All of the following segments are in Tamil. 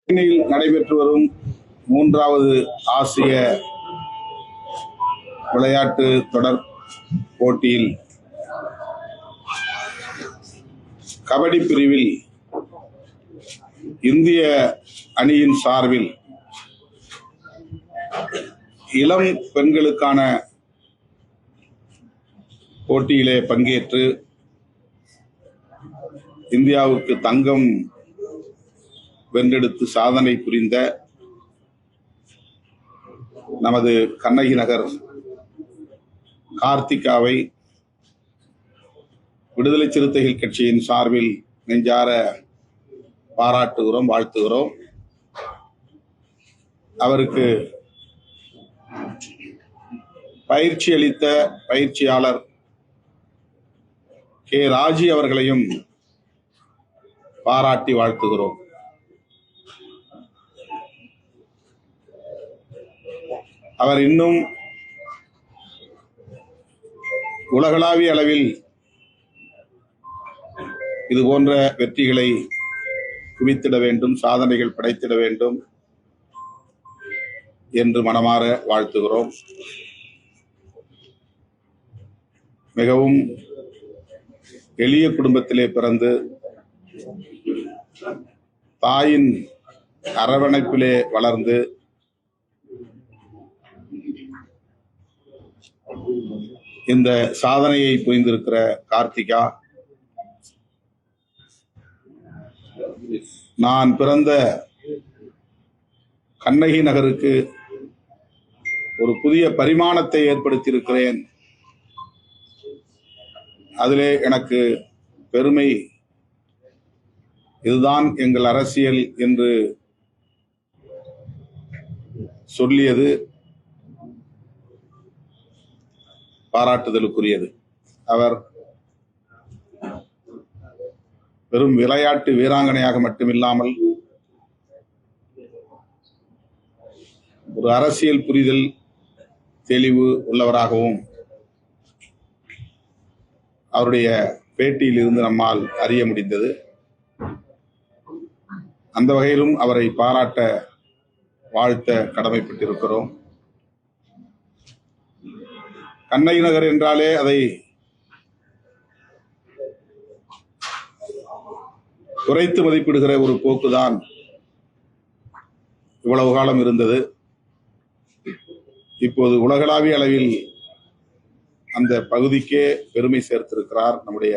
சென்னையில் நடைபெற்று வரும் 3வது ஆசிய விளையாட்டு தொடர் போட்டியில் கபடி பிரிவில் இந்திய அணியின் சார்பில் இளம் பெண்களுக்கான போட்டியிலே பங்கேற்று இந்தியாவுக்கு தங்கம் வென்றெடுத்து சாதனை புரிந்த நமது கண்ணகி நகர் கார்த்திகாவை விடுதலை சிறுத்தைகள் கட்சியின் சார்பில் நெஞ்சார பாராட்டுகிறோம், வாழ்த்துகிறோம். அவருக்கு பயிற்சி அளித்த பயிற்சியாளர் கே. ராஜி அவர்களையும் பாராட்டி வாழ்த்துகிறோம். அவர் இன்னும் உலகளாவிய அளவில் இது போன்ற வெற்றிகளை குவித்திட வேண்டும், சாதனைகள் படைத்திட வேண்டும் என்று மனமாற வாழ்த்துகிறோம். மிகவும் எளிய குடும்பத்திலே பிறந்து தாயின் அரவணைப்பிலே வளர்ந்து இந்த சாதனையை புரிந்திருக்கிற கார்த்திகா, நான் பிறந்த கண்ணகி நகருக்கு ஒரு புதிய பரிமாணத்தை ஏற்படுத்தியிருக்கிறேன், அதிலே எனக்கு பெருமை, இதுதான் எங்கள் அரசியல் என்று சொல்லியது பாராட்டுதலுக்குரியது. அவர் வெறும் விளையாட்டு வீராங்கனையாக மட்டுமில்லாமல் ஒரு அரசியல் புரிதல் தெளிவு உள்ளவராகவும் அவருடைய பேட்டியில் இருந்து நம்மால் அறிய முடிந்தது. அந்த வகையிலும் அவரை பாராட்ட, வாழ்த்த கடமைப்பட்டிருக்கிறோம். கண்ணகி நகர் என்றாலே அதை குறைத்து மதிப்பிடுகிற ஒரு போக்குதான் இவ்வளவு காலம் இருந்தது. இப்போது உலகளாவிய அளவில் அந்த பகுதிக்கே பெருமை சேர்த்திருக்கிறார் நம்முடைய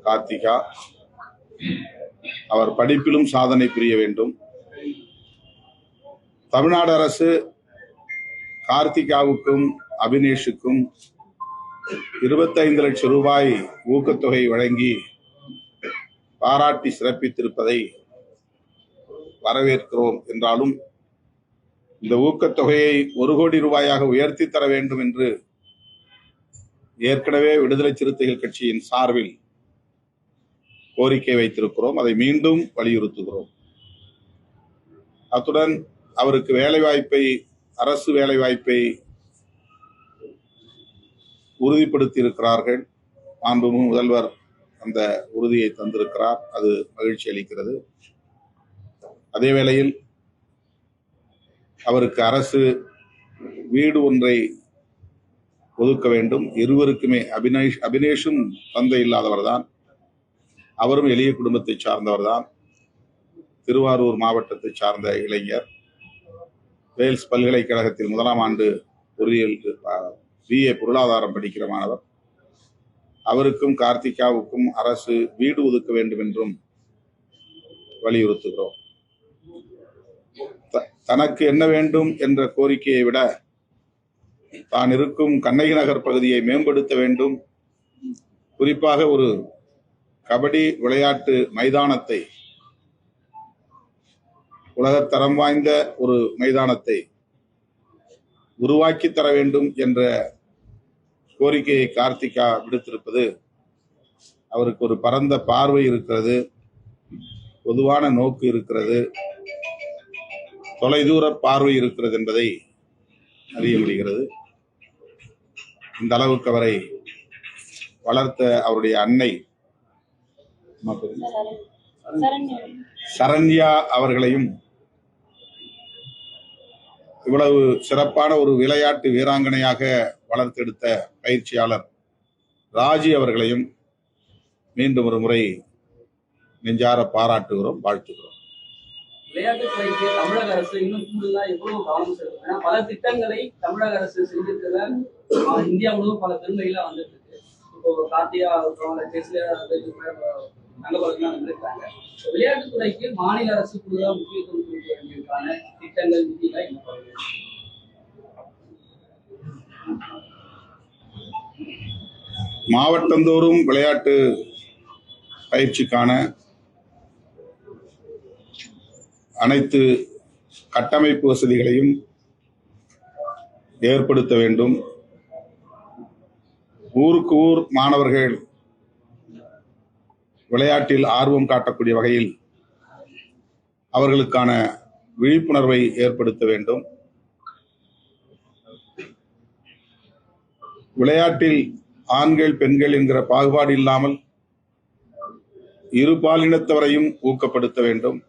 கார்த்திகா. அவர் படிப்பிலும் சாதனை புரிய வேண்டும். தமிழ்நாடு அரசு கார்த்திகாவுக்கும் அபினேஷுக்கும் 25 லட்சம் ரூபாய் ஊக்கத்தொகை வழங்கி பாராட்டி சிறப்பித்திருப்பதை வரவேற்கிறோம். என்றாலும் இந்த ஊக்கத்தொகையை 1 கோடி ரூபாயாக உயர்த்தி தர வேண்டும் என்று ஏற்கனவே விடுதலை சிறுத்தைகள் கட்சியின் சார்பில் கோரிக்கை வைத்திருக்கிறோம். அதை மீண்டும் வலியுறுத்துகிறோம். அத்துடன் அவருக்கு வேலைவாய்ப்பை, அரசு வேலைவாய்ப்பை உறுதிப்படுத்தி இருக்கிறார்கள். மாண்புமிகு முதல்வர் அந்த உறுதியை தந்திருக்கிறார். அது மகிழ்ச்சி அளிக்கிறது. அதே வேளையில் அவருக்கு அரசு வீடு ஒன்றை ஒதுக்க வேண்டும். இருவருக்குமே, அபினேஷும் தந்தை இல்லாதவர் தான், அவரும் எளிய குடும்பத்தை சார்ந்தவர் தான். திருவாரூர் மாவட்டத்தை சார்ந்த இளைஞர். வேல்ஸ் பல்கலைக்கழகத்தில் 1ஆம் ஆண்டு பொறியியல் BA பொருளாதாரம் படிக்கிற மாணவர். அவருக்கும் கார்த்திகாவுக்கும் அரசு வீடு ஒதுக்க வேண்டும் என்றும் வலியுறுத்துகிறோம். தனக்கு என்ன வேண்டும் என்ற கோரிக்கையை விட தான் இருக்கும் கண்ணகி நகர் பகுதியை மேம்படுத்த வேண்டும். குறிப்பாக ஒரு கபடி விளையாட்டு மைதானத்தை, உலகத்தரம் வாய்ந்த ஒரு மைதானத்தை உருவாக்கி தர வேண்டும் என்ற கோரிக்கையை கார்த்திகா விடுத்திருப்பது அவருக்கு ஒரு பரந்த பார்வை இருக்கிறது, பொதுவான நோக்கு இருக்கிறது, தொலைதூர பார்வை இருக்கிறது என்பதை அறிய முடிகிறது. இந்த அளவுக்கு அவரை வளர்த்த அவருடைய அன்னை சரண்யா அவர்களையும் இவ்வளவு சிறப்பான ஒரு விளையாட்டு வீராங்கனையாக வளர்த்தெடுத்த பயிற்சியாளர் ராஜி அவர்களையும் மீண்டும் ஒரு முறை நெஞ்சார பாராட்டுகிறோம், வாழ்த்துகிறோம். விளையாட்டுத்துறைக்கு தமிழக அரசு இன்னும் கூடுதலா எவ்வளவு கவனம் செலுத்தும்? பல திட்டங்களை தமிழக அரசு செஞ்சிருக்கிறத இந்தியா முழுவதும் பல பெருமைகளா வந்துட்டு இருக்கு. இப்போ கார்த்திகா தங்கப்பதெல்லாம் வந்திருக்காங்க. விளையாட்டுத்துறைக்கு மாநில அரசு கூடுதலா முக்கியத்துவம் கொடுக்க வேண்டியதற்கான திட்டங்கள் விதிகளை என்ன பண்ணுங்க? மாவட்டந்தோறும் விளையாட்டு பயிற்சிக்கான அனைத்து கட்டமைப்பு வசதிகளையும் ஏற்படுத்த வேண்டும். ஊருக்கு ஊர் மாணவர்கள் விளையாட்டில் ஆர்வம் காட்டக்கூடிய வகையில் அவர்களுக்கான விழிப்புணர்வை ஏற்படுத்த வேண்டும். விளையாட்டில் ஆண்கள் பெண்கள் என்கிற பாகுபாடு இல்லாமல் இரு பாலினத்தவரையும் ஊக்கப்படுத்த வேண்டும்.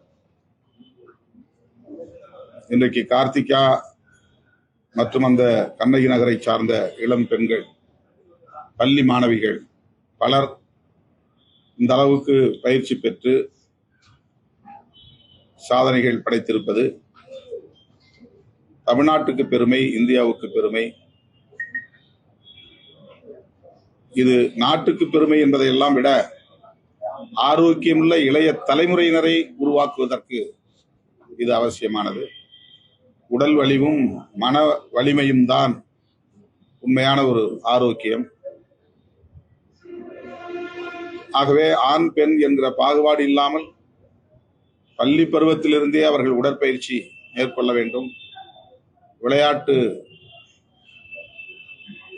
இன்றைக்கு கார்த்திகா மற்றும் அந்த கண்ணகி நகரை சார்ந்த இளம் பெண்கள், பள்ளி மாணவிகள் பலர் இந்த அளவுக்கு பயிற்சி பெற்று சாதனைகள் படைத்திருப்பது தமிழ்நாட்டுக்கு பெருமை, இந்தியாவுக்கு பெருமை. இது நாட்டுக்கு பெருமை என்பதை எல்லாம் விட ஆரோக்கியமுள்ள இளைய தலைமுறையினரை உருவாக்குவதற்கு இது அவசியமானது. உடல் வலிவும் மன வலிமையும் தான் உண்மையான ஒரு ஆரோக்கியம். ஆகவே ஆண் பெண் என்கிற பாகுபாடு இல்லாமல் பள்ளி பருவத்திலிருந்தே அவர்கள் உடற்பயிற்சி மேற்கொள்ள வேண்டும். விளையாட்டு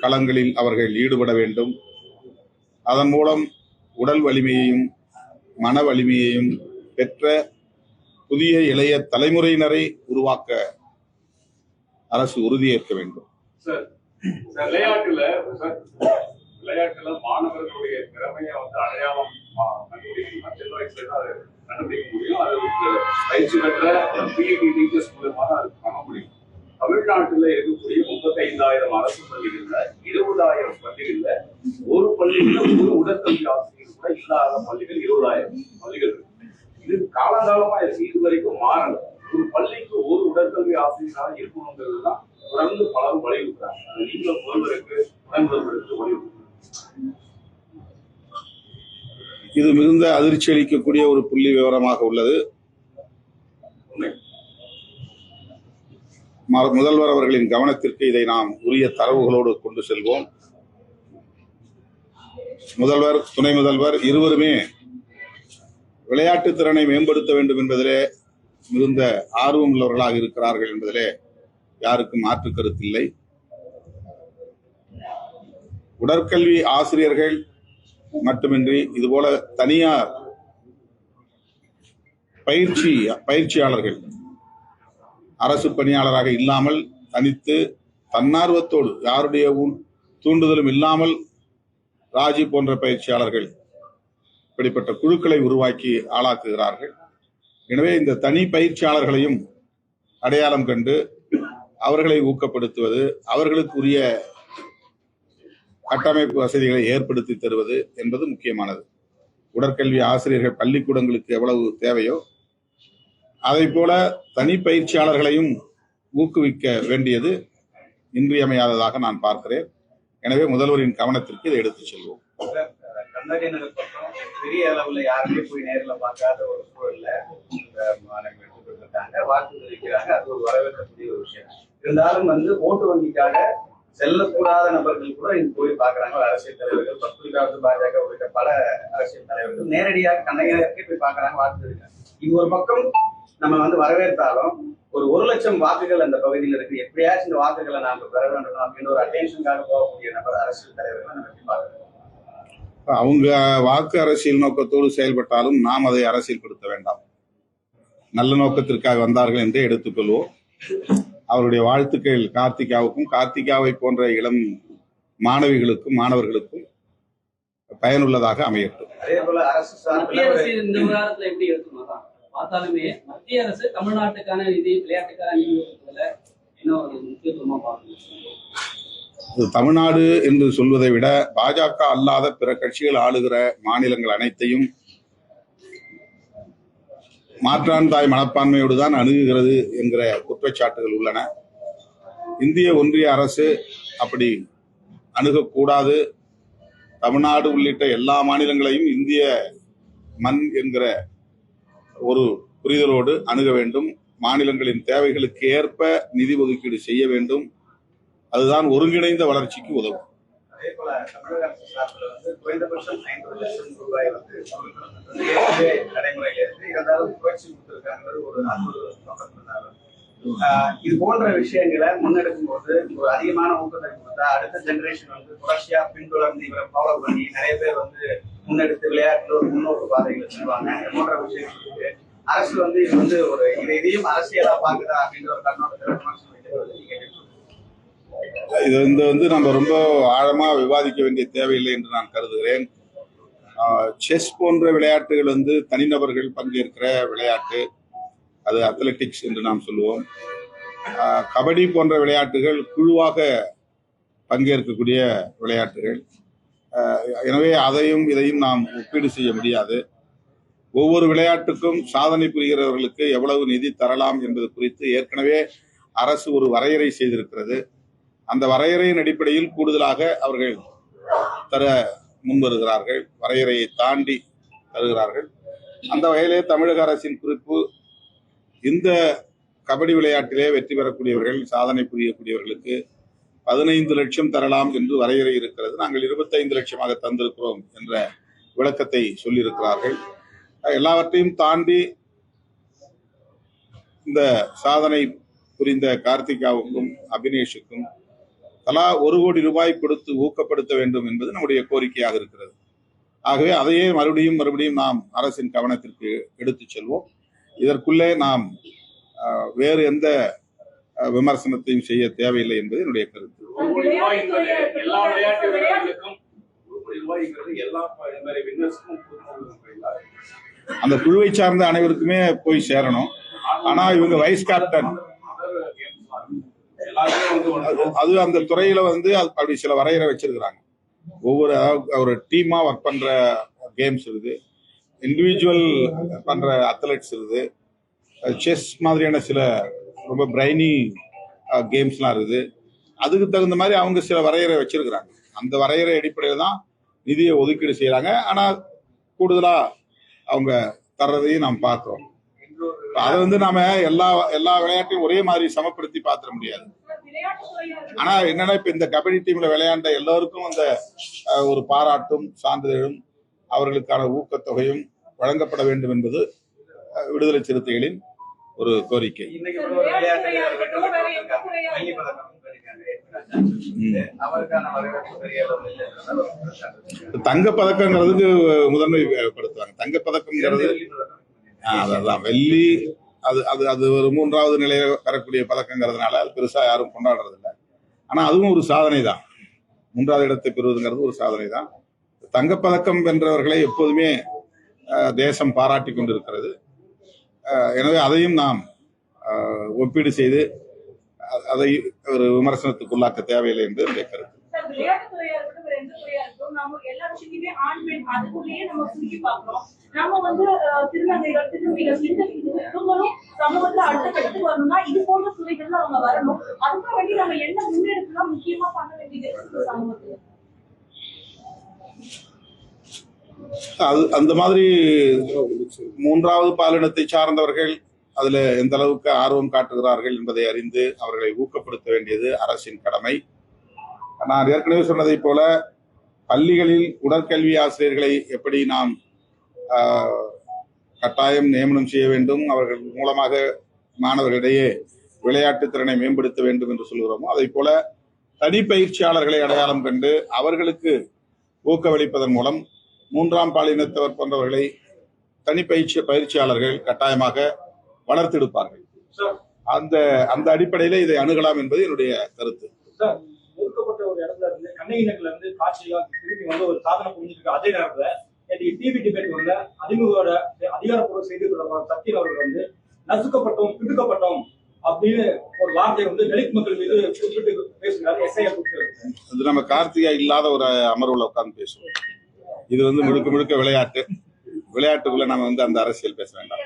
களங்களில் அவர்கள் ஈடுபட வேண்டும். அதன் மூலம் உடல் வலிமையையும் மன வலிமையையும் பெற்ற புதிய இளைய தலைமுறையினரை உருவாக்க அரசு உறுதியேற்க வேண்டும். விளையாட்டுல மாணவர்களுடைய திறமையை அடையாளம் கண்டுபிடிக்க முடியும். அது பயிற்சி பெற்ற பிஇடி டீச்சர்ஸ் மூலமாக அது பண்ண முடியும். தமிழ்நாட்டில் இருக்கக்கூடிய 35,000 அரசு பள்ளிகள்ல 20,000 பள்ளிகள்ல ஒரு பள்ளியில ஒரு உடற்கல்வி ஆசிரியர் கூட இல்லாத பள்ளிகள் 20,000 பள்ளிகள் இருக்கு. இது காலங்காலமா இது வரைக்கும் மாறல. ஒரு பள்ளிக்கு ஒரு உடற்கல்வி ஆசிரியராக இருக்கணுங்கிறது தான் தொடர்ந்து பலரும் வலியுறுத்துறாங்க. நீங்களும் முதல்வருக்கு துணைமுதல்வருக்கு வலியுறுத்துறாங்க. இது மிகுந்த அதிர்ச்சி அளிக்கக்கூடிய ஒரு புள்ளி விவரமாக உள்ளது. முதல்வர் அவர்களின் கவனத்திற்கு இதை நாம் உரிய தரவுகளோடு கொண்டு செல்வோம். முதல்வர், துணை முதல்வர் இருவருமே விளையாட்டு திறனை மேம்படுத்த வேண்டும் என்பதிலே மிகுந்த ஆர்வம் உள்ளவர்களாக இருக்கிறார்கள் என்பதிலே யாருக்கும் மாற்று கருத்தில்லை. உடற்கல்வி ஆசிரியர்கள் மட்டுமின்றி இதுபோல தனியார் பயிற்சியாளர்கள் அரசு பணியாளராக இல்லாமல் தனித்து தன்னார்வத்தோடு யாருடைய தூண்டுதலும் இல்லாமல் ராஜி போன்ற பயிற்சியாளர்கள் இப்படிப்பட்ட குழுக்களை உருவாக்கி ஆளாக்குகிறார்கள். எனவே இந்த தனி பயிற்சியாளர்களையும் அடையாளம் கண்டு அவர்களை ஊக்கப்படுத்துவது, அவர்களுக்கு உரிய கட்டமைப்பு வசதிகளை ஏற்படுத்தி தருவது என்பது முக்கியமானது. உடற்கல்வி ஆசிரியர்கள் பள்ளிக்கூடங்களுக்கு எவ்வளவு தேவையோ அதை போல தனி பயிற்சியாளர்களையும் ஊக்குவிக்க வேண்டியது இன்றியமையாததாக நான் பார்க்கிறேன். எனவே முதல்வரின் கவனத்திற்கு இதை எடுத்துச் செல்வோம். கண்ணகி நகர் பக்கம் பெரிய அளவுல யாருமே போய் நேரில் பார்க்காத ஒரு சூழல்ல எடுத்துக்கிட்டாங்க, வாக்கு தெரிவிக்கிறாங்க. அது ஒரு வரவேற்கக்கூடிய ஒரு விஷயம். இருந்தாலும் ஓட்டு வங்கிக்காக செல்லக்கூடாத நபர்கள் கூட இங்க போய் பாக்குறாங்க. அரசியல் தலைவர்கள், குறிப்பாக பாஜக உள்ளிட்ட பல அரசியல் தலைவர்கள் நேரடியாக கண்ணகி நகருக்கே போய் பாக்குறாங்க, வாக்கு தெரிவிக்கிறாங்க. இது ஒரு பக்கம் நம்ம வரவேற்றாலும் ஒரு 1,00,000 வாக்குகள் அந்த பகுதியில் இருக்கு. எப்படியாச்சும் இந்த வாக்குகளை நாம பெற வேண்டும் அப்படின்னு ஒரு அட்டென்ஷனுக்காக போகக்கூடிய நபர் அரசியல் தலைவர்களை நம்ம எப்படி பார்க்கிறோம்? அவங்க வாக்கு அரசியல் நோக்கத்தோடு செயல்பட்டாலும் நாம் அதை அரசியல்படுத்த வேண்டாம். நல்ல நோக்கத்திற்காக வந்தார்கள் என்றே எடுத்துக்கொள்வோம். அவருடைய வாழ்த்துக்கள் கார்த்திகாவுக்கும், கார்த்திகாவை போன்ற இளம் மாணவிகளுக்கும் மாணவர்களுக்கும் பயனுள்ளதாக அமையட்டும். அதே போல அரசு எப்படி பார்த்தாலுமே மத்திய அரசு தமிழ்நாட்டுக்கான நிதி, விளையாட்டுக்கான நிதி ஒதுக்குதல என்ன ஒரு முக்கியத்துவமா பார்க்கணும்? தமிழ்நாடு என்று சொல்வதை விட பாஜக அல்லாத பிற கட்சிகள் ஆளுகிற மாநிலங்கள் அனைத்தையும் மாற்றான் தாய் மனப்பான்மையோடு தான் அணுகுகிறது என்கிற குற்றச்சாட்டுகள் உள்ளன. இந்திய ஒன்றிய அரசு அப்படி அணுகக்கூடாது. தமிழ்நாடு உள்ளிட்ட எல்லா மாநிலங்களையும் இந்திய மண் என்கிற ஒரு புரிதலோடு அணுக வேண்டும். மாநிலங்களின் தேவைகளுக்கு ஏற்ப நிதி ஒதுக்கீடு செய்ய வேண்டும். அதுதான் ஒருங்கிணைந்த வளர்ச்சிக்கு உதவும். அதே போல தமிழக அரசு சார்பில் குறைந்தபட்சம் 50 லட்சம் ரூபாய் நடைமுறையில் இருக்கு. இருந்தாலும் புரட்சி கொடுத்திருக்காங்க ஒரு 40 இது போன்ற விஷயங்களை முன்னெடுக்கும் போது ஒரு அதிகமான ஊக்கத்தை கொடுத்தா அடுத்த ஜெனரேஷன் தொடர்ச்சியா பின்தொடர்ந்து இவரை ஃபாலோ பண்ணி நிறைய பேர் முன்னெடுத்து விளையாட்டுல ஒரு முன்னோக்கு பாதைகளை செல்வாங்க. இது போன்ற விஷயங்களுக்கு அரசு இது ஒரு இதையும் அரசியலா பாக்குதா அப்படின்ற ஒரு கண்ணோட்டத்தில் இது நம்ம ரொம்ப ஆழமா விவாதிக்க வேண்டிய தேவையில்லை என்று நான் கருதுகிறேன். செஸ் போன்ற விளையாட்டுகள் தனிநபர்கள் பங்கேற்கிற விளையாட்டு, அது அத்லெட்டிக்ஸ் என்று நாம் சொல்லுவோம். கபடி போன்ற விளையாட்டுகள் குழுவாக பங்கேற்கக்கூடிய விளையாட்டுகள். எனவே அதையும் இதையும் நாம் ஒப்பீடு செய்ய முடியாது. ஒவ்வொரு விளையாட்டுக்கும் சாதனை புரிகிறவர்களுக்கு எவ்வளவு நிதி தரலாம் என்பது குறித்து ஏற்கனவே அரசு ஒரு வரையறை செய்திருக்கிறது. அந்த வரையறையின் அடிப்படையில் கூடுதலாக அவர்கள் தர முன்வருகிறார்கள், வரையறையை தாண்டி தருகிறார்கள். அந்த வகையிலே தமிழக அரசின் குறிப்பு இந்த கபடி விளையாட்டிலே வெற்றி பெறக்கூடியவர்கள், சாதனை புரியக்கூடியவர்களுக்கு 15 லட்சம் தரலாம் என்று வரையறை இருக்கிறது. நாங்கள் 25 லட்சமாக தந்திருக்கிறோம் என்ற விளக்கத்தை சொல்லியிருக்கிறார்கள். எல்லாவற்றையும் தாண்டி இந்த சாதனை புரிந்த கார்த்திகாவுக்கும் அபினேஷுக்கும் தலா 1 கோடி ரூபாய் கொடுத்து ஊக்கப்படுத்த வேண்டும் என்பது நம்முடைய கோரிக்கையாக இருக்கிறது. ஆகவே அதையே மறுபடியும் நாம் அரசின் கவனத்திற்கு எடுத்துச் செல்வோம். இதற்குள்ளே நாம் வேறு எந்த விமர்சனத்தையும் செய்ய தேவையில்லை என்பது என்னுடைய கருத்து. எல்லா விளையாட்டு வீரர்களுக்கும் எல்லா அந்த குழுவை சார்ந்த அனைவருக்குமே போய் சேரணும். ஆனா இவங்க வைஸ் கேப்டன், அது அந்த துறையில அப்படி சில வரையறை வச்சிருக்கிறாங்க. ஒரு டீமா ஒர்க் பண்ற கேம்ஸ் இருக்குது, இண்டிவிஜுவல் பண்ற அத்லெட்ஸ் இருக்குது, செஸ் மாதிரியான சில ரொம்ப பிரைனி கேம்ஸ்லாம் இருக்குது. அதுக்கு தகுந்த மாதிரி அவங்க சில வரையறை வச்சிருக்கிறாங்க. அந்த வரையறை அடிப்படையில் தான் நிதியை ஒதுக்கீடு செய்யறாங்க. ஆனா கூடுதலா அவங்க தர்றதையும் நாம் பார்க்கிறோம். அதை நாம எல்லா விளையாட்டையும் ஒரே மாதிரி சமப்படுத்தி பார்த்துட முடியாது. ஆனா என்னன்னா இப்ப இந்த கபடி டீம்ல விளையாண்ட எல்லாருக்கும் அந்த ஒரு பாராட்டும் சான்றிதழும் அவர்களுக்கான ஊக்கத்தொகையும் வழங்கப்பட வேண்டும் என்பது விடுதலை சிறுத்தைகளின் ஒரு கோரிக்கை. தங்கப்பதக்கங்கிறதுக்கு முதன்மைப்படுத்துவாங்க. தங்கப்பதக்கம்ங்கிறது அதான் வெள்ளி, அது ஒரு 3வது நிலையில வரக்கூடிய பதக்கங்கிறதுனால அது பெருசா யாரும் கொண்டாடுறது இல்லை. ஆனா அதுவும் ஒரு சாதனை தான். 3வது இடத்தை பெறுவதுங்கிறது ஒரு சாதனை தான். தங்கப்பதக்கம் வென்றவர்களை எப்போதுமே தேசம் பாராட்டி கொண்டிருக்கிறது. எனவே அதையும் நாம் ஒப்பீடு செய்து அதை ஒரு விமர்சனத்துக்குள்ளாக்க தேவையில்லை என்று என்னுடைய கருத்து. அந்த மாதிரி 3வது பாலினத்தை சார்ந்தவர்கள் அதுல எந்த அளவுக்கு ஆர்வம் காட்டுகிறார்கள் என்பதை அறிந்து அவர்களை ஊக்கப்படுத்த வேண்டியது அரசின் கடமை. நான் ஏற்கனவே சொன்னதை போல பள்ளிகளில் உடற்கல்வி ஆசிரியர்களை எப்படி நாம் கட்டாயம் நியமனம் செய்ய வேண்டும், அவர்கள் மூலமாக மாணவர்களிடையே விளையாட்டு திறனை மேம்படுத்த வேண்டும் என்று சொல்கிறோமோ, அதை போல தனி பயிற்சியாளர்களை அடையாளம் கண்டு அவர்களுக்கு ஊக்கமளிப்பதன் மூலம் 3ஆம் பாலினத்தவர் போன்றவர்களை தனி பயிற்சியாளர்கள் கட்டாயமாக வளர்த்தெடுப்பார்கள். அந்த அடிப்படையில இதை அணுகலாம் என்பது என்னுடைய கருத்து. ஒதுக்கப்பட்ட ஒரு இடத்துல இருந்து கண்ணகி நகர்ல இருந்து காட்சியா திரும்பி ஒரு சாதனை புரிஞ்சிருக்கு. அதே நேரத்துல டிவி டிபேட் வந்து அறிமுகோட அதிகாரப்பூர்வ செய்தி தொடர்பாளர் சக்தி அவர்கள் வந்து நசுக்கப்பட்டோம் பிடுக்கப்பட்டோம் அப்படின்னு ஒரு வார்த்தை வந்து தலித் மக்கள் மீது குறிப்பிட்டு பேசுகிறாரு. எஸ்ஐஆர் கொடுத்து அது நம்ம கார்த்திகா இல்லாத ஒரு அமர்வுல உட்கார்ந்து பேசுவோம். இது வந்து முழுக்க முழுக்க விளையாட்டுக்குள்ள நம்ம வந்து அந்த அரசியல் பேச வேண்டாம்.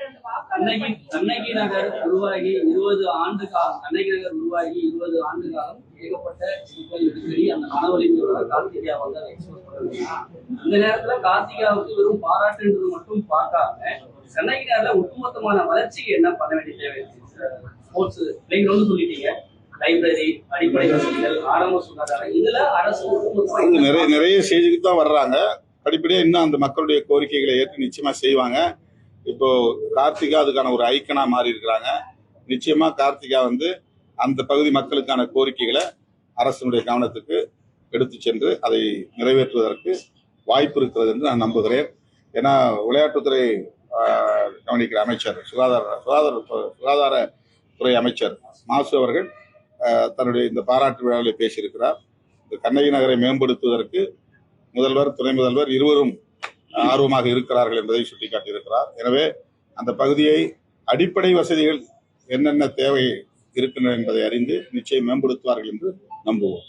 கண்ணகி நகர் உருவாகி 20 ஆண்டு காலம் கண்ணகி நகர் உருவாகி 20 ஆண்டு காலம் ஏகப்பட்ட சிக்கல் நெருக்கடி அந்த மனவலிமையோட கார்த்திகா வந்து அதை எக்ஸ்போஸ் பண்ணுறீங்கன்னா இந்த நேரத்துல கார்த்திகாவுக்கு வெறும் பாராட்டுன்றது மட்டும் பார்க்காம கண்ணகி நகர்ல ஒட்டுமொத்தமான வளர்ச்சிக்கு என்ன பண்ண வேண்டிய தேவை? ஸ்போர்ட்ஸ் பிளே கிரவுண்ட் சொல்லிட்டீங்க, லைப்ரரி, அடிப்படை வசதிகள், ஆரம்ப சுகாதாரம், இதுல அரசு ஒட்டுமொத்தமா நிறைய ஸ்டேஜுக்கு தான் வர்றாங்க. படிப்படியாக இன்னும் அந்த மக்களுடைய கோரிக்கைகளை ஏற்று நிச்சயமா செய்வாங்க. இப்போ கார்த்திகா அதுக்கான ஒரு ஐக்கனா மாறி இருக்கிறாங்க. நிச்சயமா கார்த்திகா வந்து அந்த பகுதி மக்களுக்கான கோரிக்கைகளை அரசினுடைய கவனத்துக்கு எடுத்து சென்று அதை நிறைவேற்றுவதற்கு வாய்ப்பு இருக்கிறது என்று நான் நம்புகிறேன். ஏன்னா விளையாட்டுத்துறை கவனிக்கிற அமைச்சர் சுகாதாரத்துறை அமைச்சர் மாசு அவர்கள் தன்னுடைய இந்த பாராட்டு விழாவில் பேசியிருக்கிறார். இந்த கண்ணகி நகரை மேம்படுத்துவதற்கு முதல்வர், துணை முதல்வர் இருவரும் ஆர்வமாக இருக்கிறார்கள் என்பதை சுட்டிக்காட்டியிருக்கிறார். எனவே அந்த பகுதியை அடிப்படை வசதிகள் என்னென்ன தேவை இருக்கின்றன என்பதை அறிந்து நிச்சயம் மேம்படுத்துவார்கள் என்று நம்புவோம்.